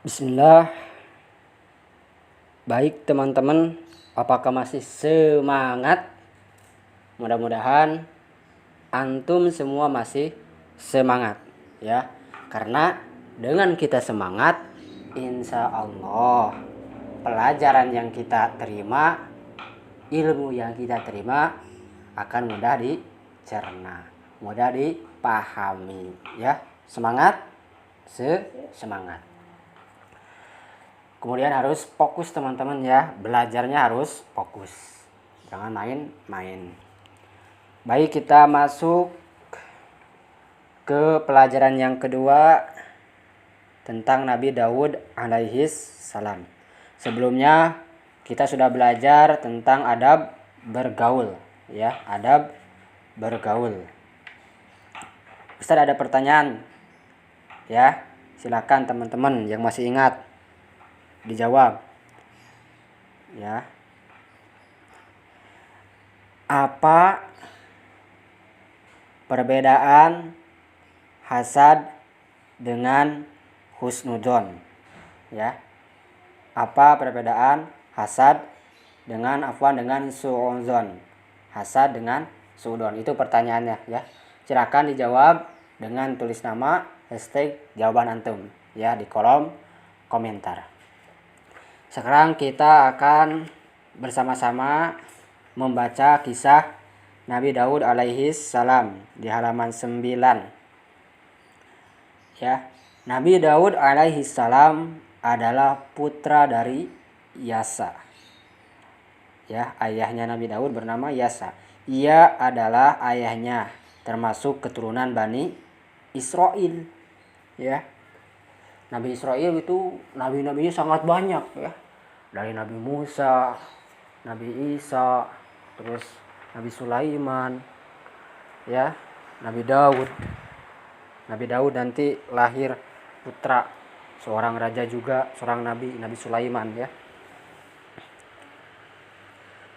Bismillah. Baik teman-teman, apakah masih semangat? Mudah-mudahan antum semua masih semangat ya. Karena dengan kita semangat, insya Allah pelajaran yang kita terima, ilmu yang kita terima akan mudah dicerna, mudah dipahami ya. Semangat, semangat. Kemudian harus fokus teman-teman ya, belajarnya harus fokus, jangan main-main. Baik, kita masuk ke pelajaran yang kedua tentang Nabi Daud alaihi salam. Sebelumnya kita sudah belajar tentang adab bergaul ya, adab bergaul. Ustaz ada pertanyaan ya, silakan teman-teman yang masih ingat dijawab ya. Apa perbedaan hasad dengan husnudzon ya? Apa perbedaan hasad dengan suudzon? Hasad dengan suudzon, itu pertanyaannya ya. Silakan dijawab dengan tulis nama hashtag jawaban antum ya di kolom komentar. Sekarang kita akan bersama-sama membaca kisah Nabi Daud alaihi salam di halaman 9. Ya, Nabi Daud alaihi salam adalah putra dari Yasa. Ya, ayahnya Nabi Daud bernama Yasa. Ia adalah ayahnya, termasuk keturunan Bani Israel. Ya. Nabi Israel itu nabi-nabinya sangat banyak ya. Dari Nabi Musa, Nabi Isa, terus Nabi Sulaiman, ya, Nabi Daud. Nabi Daud nanti lahir putra seorang raja juga, seorang nabi, Nabi Sulaiman ya.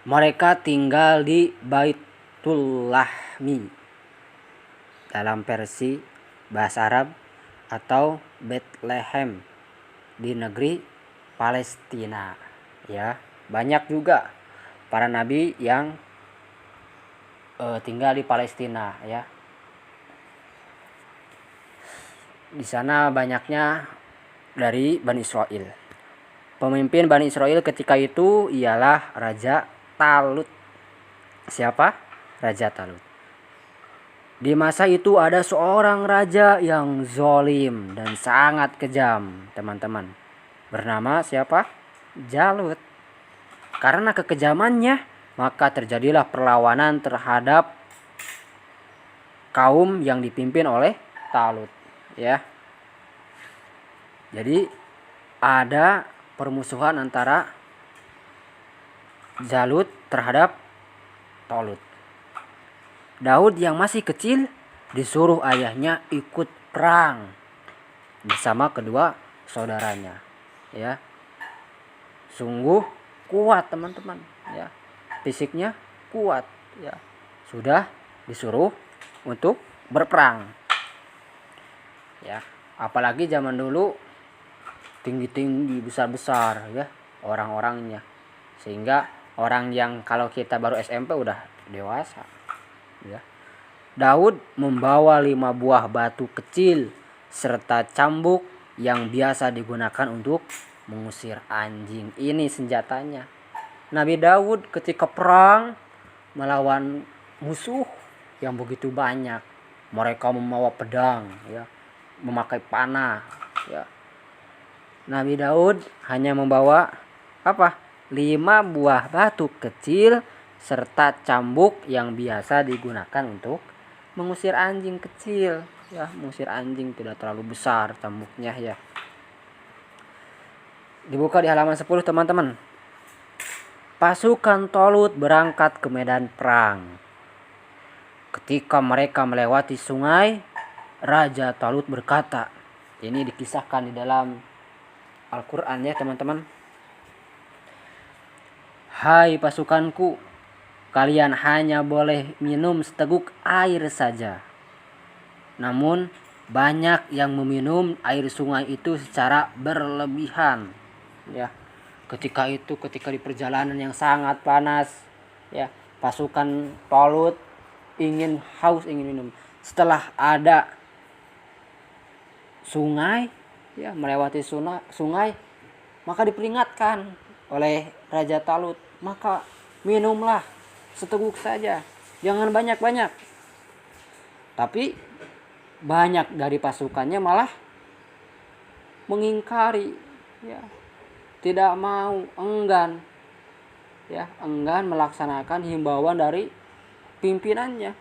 Mereka tinggal di Baitul Lahmi, dalam versi bahasa Arab, atau Bethlehem di negeri Palestina ya. Banyak juga para nabi yang tinggal di Palestina ya. Di sana banyaknya dari Bani Israel. Pemimpin Bani Israel ketika itu ialah Raja Talut. Siapa? Raja Talut. Di masa itu ada seorang raja yang zolim dan sangat kejam, teman-teman. Bernama siapa? Jalut. Karena kekejamannya, maka terjadilah perlawanan terhadap kaum yang dipimpin oleh Talut, ya. Jadi ada permusuhan antara Jalut terhadap Talut. Daud yang masih kecil disuruh ayahnya ikut perang bersama kedua saudaranya ya. Sungguh kuat teman-teman ya, fisiknya kuat ya, sudah disuruh untuk berperang ya. Apalagi zaman dulu tinggi-tinggi, besar-besar ya orang-orangnya, sehingga orang yang kalau kita baru SMP udah dewasa ya. Daud membawa 5 buah batu kecil serta cambuk yang biasa digunakan untuk mengusir anjing. Ini senjatanya Nabi Daud ketika perang melawan musuh yang begitu banyak. Mereka membawa pedang ya, memakai panah ya. Nabi Daud hanya membawa apa? 5 buah batu kecil serta cambuk yang biasa digunakan untuk mengusir anjing kecil ya. Mengusir anjing tidak terlalu besar cambuknya ya. Dibuka di halaman 10 teman-teman. Pasukan Talut berangkat ke medan perang. Ketika mereka melewati sungai, Raja Talut berkata, ini dikisahkan di dalam Al-Quran ya teman-teman. Hai pasukanku, kalian hanya boleh minum seteguk air saja. Namun banyak yang meminum air sungai itu secara berlebihan, ya. Ketika di perjalanan yang sangat panas, ya, pasukan Talut ingin minum. Setelah ada sungai, ya, melewati sungai, maka diperingatkan oleh Raja Talut, maka minumlah seteguk saja, jangan banyak-banyak. Tapi banyak dari pasukannya malah mengingkari, ya, tidak mau, enggan melaksanakan himbauan dari pimpinannya,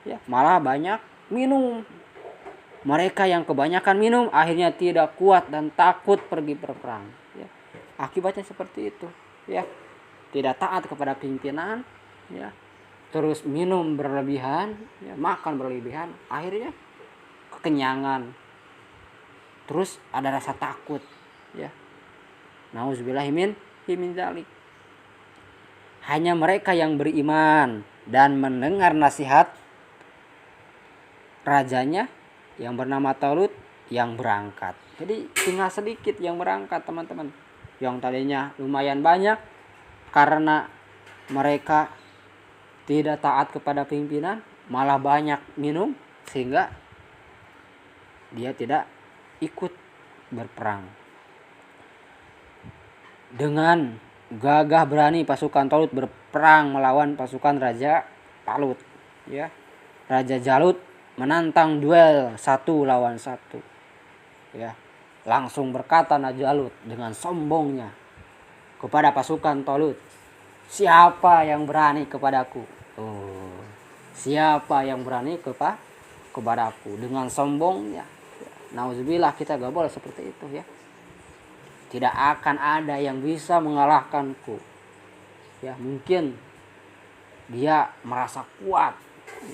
ya, malah banyak minum. Mereka yang kebanyakan minum akhirnya tidak kuat dan takut pergi berperang, ya. Akibatnya seperti itu, ya, tidak taat kepada pimpinan, ya, terus minum berlebihan, ya, makan berlebihan, akhirnya kekenyangan, terus ada rasa takut, ya. Nauzubillahi min dzalik. Hanya mereka yang beriman dan mendengar nasihat rajanya yang bernama Talut yang berangkat. Jadi tinggal sedikit yang berangkat, teman-teman. Yang tadinya lumayan banyak, karena mereka tidak taat kepada pimpinan, malah banyak minum sehingga dia tidak ikut berperang. Dengan gagah berani pasukan Talut berperang melawan pasukan Raja Talut, ya. Raja Jalut menantang duel 1 lawan 1, ya. Langsung berkata Jalut dengan sombongnya kepada pasukan Talut, siapa yang berani kepadaku? Siapa yang berani kepadaku? Dengan sombongnya. Nauzubillah, kita gak boleh seperti itu, ya. Tidak akan ada yang bisa mengalahkanku, ya. Mungkin dia merasa kuat,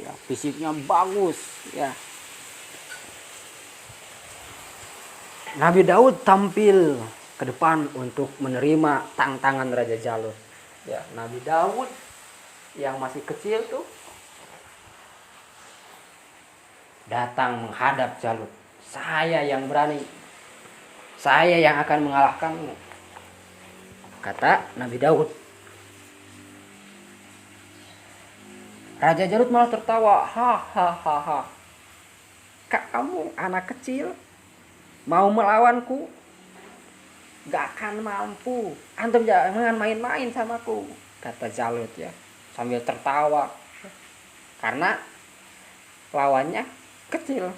ya, fisiknya bagus, ya. Nabi Daud tampil ke depan untuk menerima tantangan Raja Jalut, ya. Nabi Daud yang masih kecil tuh datang menghadap Jalut. Saya yang berani, saya yang akan mengalahkanmu, kata Nabi Daud. Raja Jalut malah tertawa, hahaha, kamu anak kecil mau melawanku? Gak akan mampu, antum jangan main-main samaku, kata Jalut, ya, sambil tertawa karena lawannya kecil.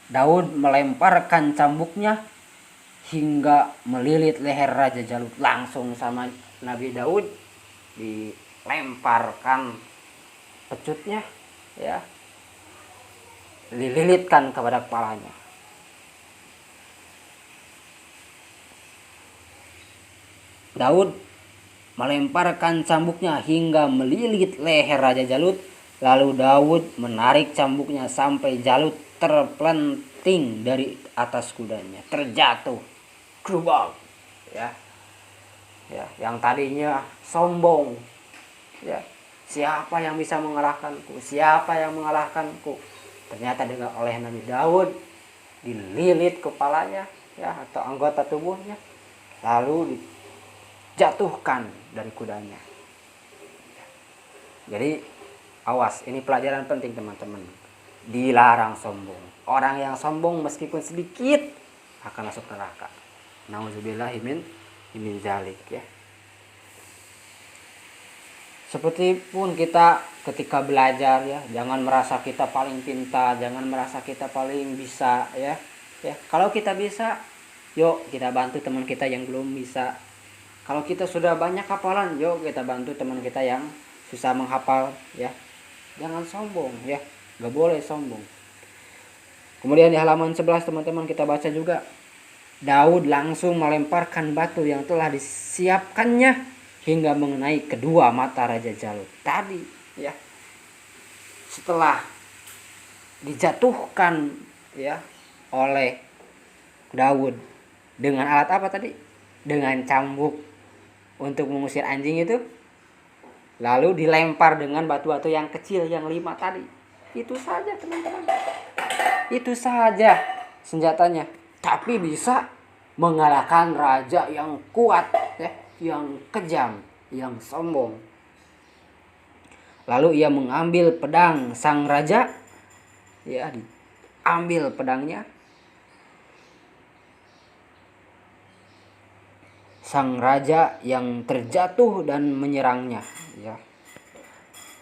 Daud melemparkan cambuknya hingga melilit leher Raja Jalut. Langsung sama Nabi Daud dilemparkan pecutnya, ya, dililitkan kepada kepalanya. Daud melemparkan cambuknya hingga melilit leher Raja Jalut. Lalu Daud menarik cambuknya sampai Jalut terpelanting dari atas kudanya, terjatuh, grubak, ya. Ya, yang tadinya sombong, ya, siapa yang bisa mengalahkanku? Siapa yang mengalahkanku? Ternyata dengan oleh Nabi Daud dililit kepalanya, ya, atau anggota tubuhnya, lalu dijatuhkan dari kudanya. Jadi awas, ini pelajaran penting, teman-teman. Dilarang sombong. Orang yang sombong meskipun sedikit akan masuk neraka. Nauzubillahi min dzalik, ya. Seperti pun kita ketika belajar, ya, jangan merasa kita paling pintar, jangan merasa kita paling bisa, ya. Ya, kalau kita bisa, yuk kita bantu teman kita yang belum bisa. Kalau kita sudah banyak hafalan, yuk kita bantu teman kita yang susah menghafal, ya. Jangan sombong, ya. Gak boleh sombong. Kemudian di halaman 11, teman-teman, kita baca juga, Daud langsung melemparkan batu yang telah disiapkannya hingga mengenai kedua mata Raja Jalut tadi, ya. Setelah dijatuhkan, ya, oleh Daud dengan alat apa tadi? Dengan cambuk untuk mengusir anjing itu, lalu dilempar dengan batu-batu yang kecil yang 5 tadi. Itu saja, teman-teman. itu saja senjatanya, tapi bisa mengalahkan raja yang kuat, ya, yang kejam, yang sombong. Lalu ia mengambil pedang sang raja, ya, diambil pedangnya. Sang raja yang terjatuh dan menyerangnya, ya.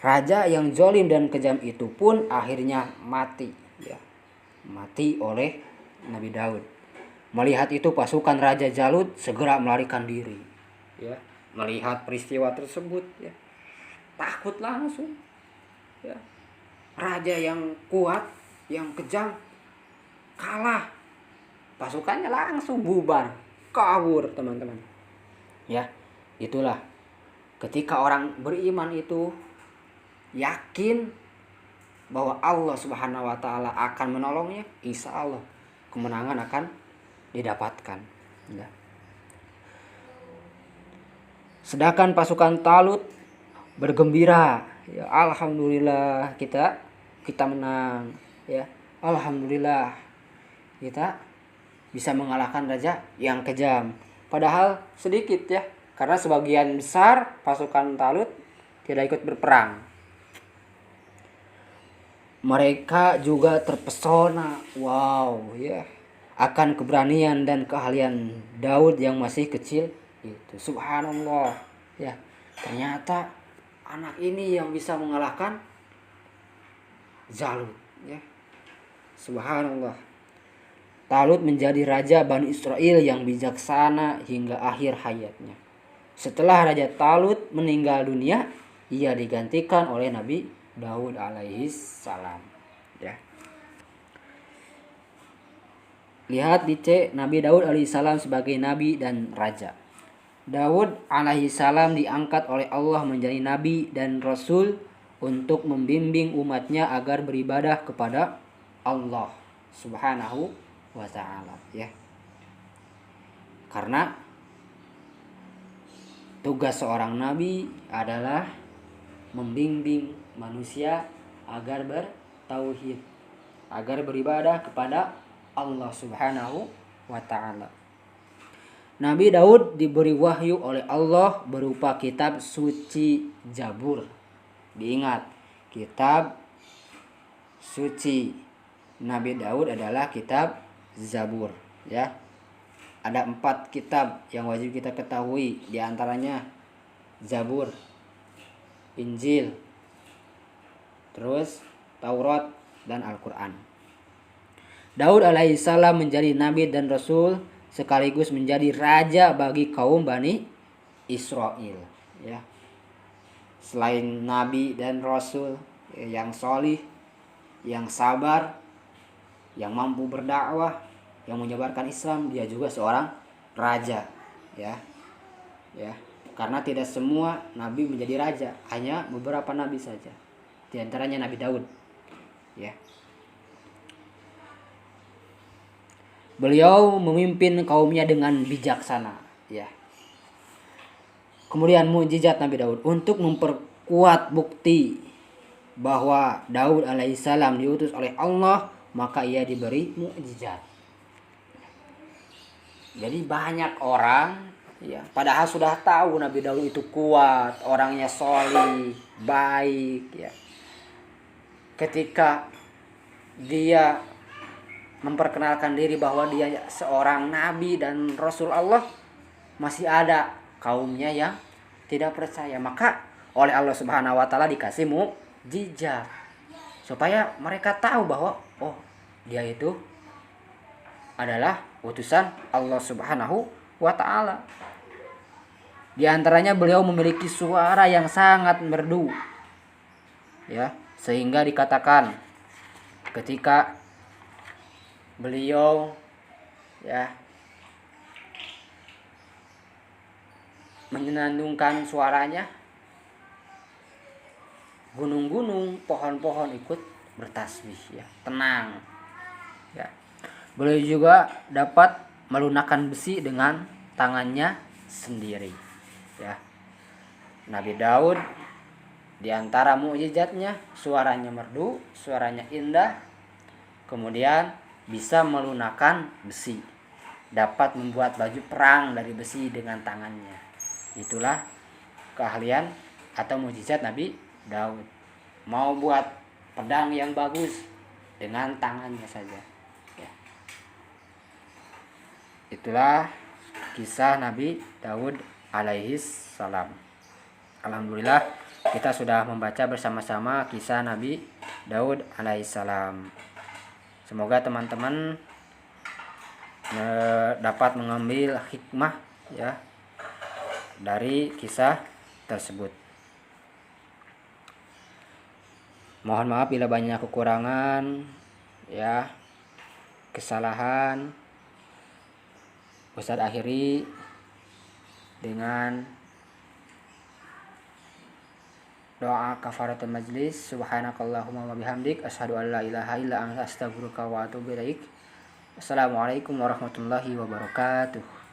Raja yang zalim dan kejam itu pun akhirnya mati, ya. Mati oleh Nabi Daud. Melihat itu pasukan Raja Jalut segera melarikan diri, ya. Melihat peristiwa tersebut, ya, takut langsung, ya. Raja yang kuat, yang kejam kalah, pasukannya langsung bubar, kabur, teman-teman. Ya, itulah ketika orang beriman itu yakin bahwa Allah Subhanahu wa taala akan menolongnya, insya Allah kemenangan akan didapatkan, ya. Sedangkan pasukan Talut bergembira, ya, alhamdulillah kita menang, ya. Alhamdulillah kita bisa mengalahkan raja yang kejam. Padahal sedikit, ya, karena sebagian besar pasukan Talut tidak ikut berperang. Mereka juga terpesona, wow, ya, akan keberanian dan keahlian Daud yang masih kecil itu. Subhanallah, ya, ternyata anak ini yang bisa mengalahkan Jalut, ya. Subhanallah. Talut menjadi raja Bani Israel yang bijaksana hingga akhir hayatnya. Setelah Raja Talut meninggal dunia, ia digantikan oleh Nabi Daud alaihi salam, ya. Lihat di C, Nabi Daud alaihi salam sebagai nabi dan raja. Daud alaihi salam diangkat oleh Allah menjadi nabi dan rasul untuk membimbing umatnya agar beribadah kepada Allah Subhanahu wa taala, ya. Karena tugas seorang nabi adalah membimbing manusia agar bertauhid, agar beribadah kepada Allah Subhanahu wa taala. Nabi Daud diberi wahyu oleh Allah berupa kitab suci Zabur. Diingat, kitab suci Nabi Daud adalah kitab Zabur, ya. Ada 4 kitab yang wajib kita ketahui, di antaranya Zabur, Injil, terus Taurat dan Al-Quran. Daud alaihissalam menjadi nabi dan rasul sekaligus menjadi raja bagi kaum Bani Israel, ya. Selain nabi dan rasul yang solih, yang sabar, yang mampu berdakwah, yang menyebarkan Islam, dia juga seorang raja, ya. Ya, karena tidak semua nabi menjadi raja, hanya beberapa nabi saja. Di antaranya Nabi Daud, ya. Beliau memimpin kaumnya dengan bijaksana, ya. Kemudian mukjizat Nabi Daud untuk memperkuat bukti bahwa Daud alaihissalam diutus oleh Allah, maka ia diberi mukjizat. Jadi banyak orang, ya, padahal sudah tahu Nabi Daud itu kuat, orangnya solih, baik, ya. Ketika dia memperkenalkan diri bahwa dia seorang nabi dan rasul Allah, masih ada kaumnya yang tidak percaya. Maka oleh Allah Subhanahu wa taala dikasih mukjizat supaya mereka tahu bahwa oh, dia itu adalah utusan Allah Subhanahu wa taala. Di antaranya beliau memiliki suara yang sangat merdu, ya, sehingga dikatakan ketika beliau, ya, menyenandungkan suaranya, gunung-gunung, pohon-pohon ikut bertasbih, ya, tenang, ya. Beliau juga dapat melunakkan besi dengan tangannya sendiri, ya. Nabi Daud di antara mukjizatnya suaranya merdu, suaranya indah, kemudian bisa melunakkan besi, dapat membuat baju perang dari besi dengan tangannya. Itulah keahlian atau mukjizat Nabi Daud. Mau buat pedang yang bagus dengan tangannya saja. Ya. Itulah kisah Nabi Daud alaihi salam. Alhamdulillah kita sudah membaca bersama-sama kisah Nabi Daud alaihi salam. Semoga teman-teman dapat mengambil hikmah ya dari kisah tersebut. Mohon maaf bila banyak kekurangan ya, kesalahan. Ustadz akhiri dengan doa kafaratul majlis. Subhanakallahumma wa bihamdik asyhadu an la ilaha illa anta astaghfiruka wa atubu ilaik. Assalamualaikum warahmatullahi wabarakatuh.